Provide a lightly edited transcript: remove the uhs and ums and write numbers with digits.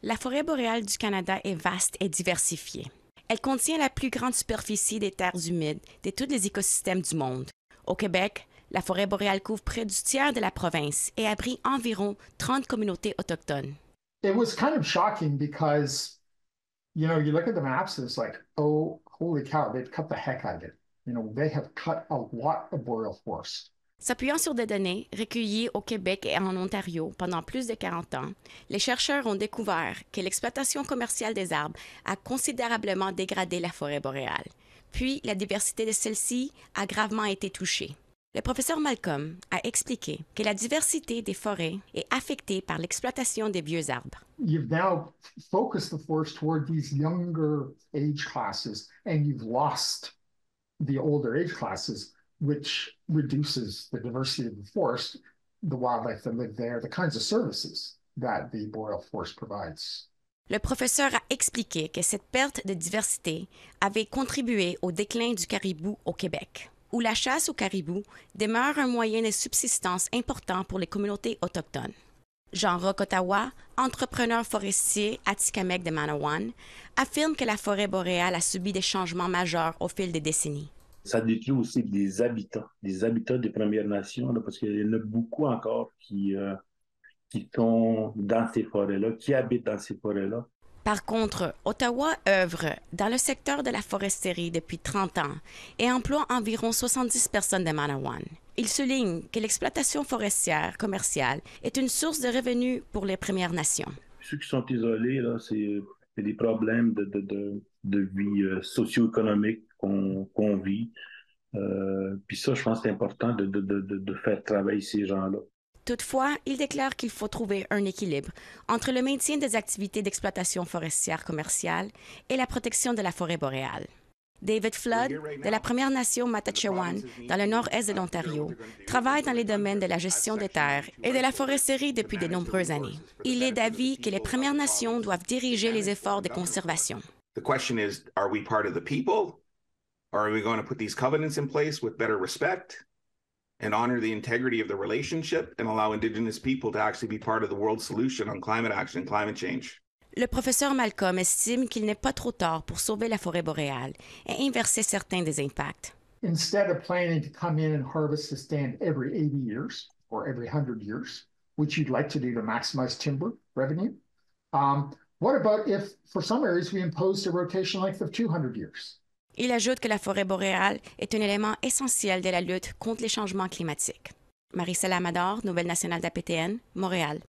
La forêt boréale du Canada est vaste et diversifiée. Elle contient la plus grande superficie des terres humides de tous les écosystèmes du monde. Au Québec, la forêt boréale couvre près du tiers de la province et abrite environ 30 communautés autochtones. It was kind of shocking because, you look at the maps and it's like, oh, holy cow, they've cut the heck out of it. They have cut a lot of boreal forest. S'appuyant sur des données recueillies au Québec et en Ontario pendant plus de 40 ans, les chercheurs ont découvert que l'exploitation commerciale des arbres a considérablement dégradé la forêt boréale. Puis, la diversité de celle-ci a gravement été touchée. Le professeur Malcolm a expliqué que la diversité des forêts est affectée par l'exploitation des vieux arbres. You've now focused the forest toward these younger age classes, and you've lost the older age classes, which reduces the diversity of the forest, the wildlife that live there, the kinds of services that the boreal forest provides. Le professeur a expliqué que cette perte de diversité avait contribué au déclin du caribou au Québec, où la chasse au caribou demeure un moyen de subsistance important pour les communautés autochtones. Jean Roch Ottawa, entrepreneur forestier à Atikamekw de Manawan, affirme que la forêt boréale a subi des changements majeurs au fil des décennies. Ça détruit aussi des habitats des Premières Nations, là, parce qu'il y en a beaucoup encore qui sont dans ces forêts-là, qui habitent dans ces forêts-là. Par contre, Ottawa œuvre dans le secteur de la foresterie depuis 30 ans et emploie environ 70 personnes de Manawan. Il souligne que l'exploitation forestière commerciale est une source de revenus pour les Premières Nations. Ceux qui sont isolés, là, c'est des problèmes de vie socio-économique qu'on vit. Puis ça, je pense que c'est important de faire travailler ces gens-là. Toutefois, il déclare qu'il faut trouver un équilibre entre le maintien des activités d'exploitation forestière commerciale et la protection de la forêt boréale. David Flood, de la Première Nation Matachewan, dans le nord-est de l'Ontario, travaille dans les domaines de la gestion des terres et de la foresterie depuis de nombreuses années. Il est d'avis que les Premières Nations doivent diriger les efforts de conservation. The question is, are we part of the people? Or are we going to put these covenants in place with better respect and honor the integrity of the relationship and allow Indigenous people to actually be part of the world solution on climate action and climate change? Le professeur Malcolm estime qu'il n'est pas trop tard pour sauver la forêt boréale et inverser certains des impacts. Instead of planning to come in and harvest a stand every 80 years or every 100 years, which you'd like to do to maximize timber revenue, what about if, for some areas, we imposed a rotation length of 200 years? Il ajoute que la forêt boréale est un élément essentiel de la lutte contre les changements climatiques. Marie-Céline Amador, Nouvelle nationale d'APTN, Montréal.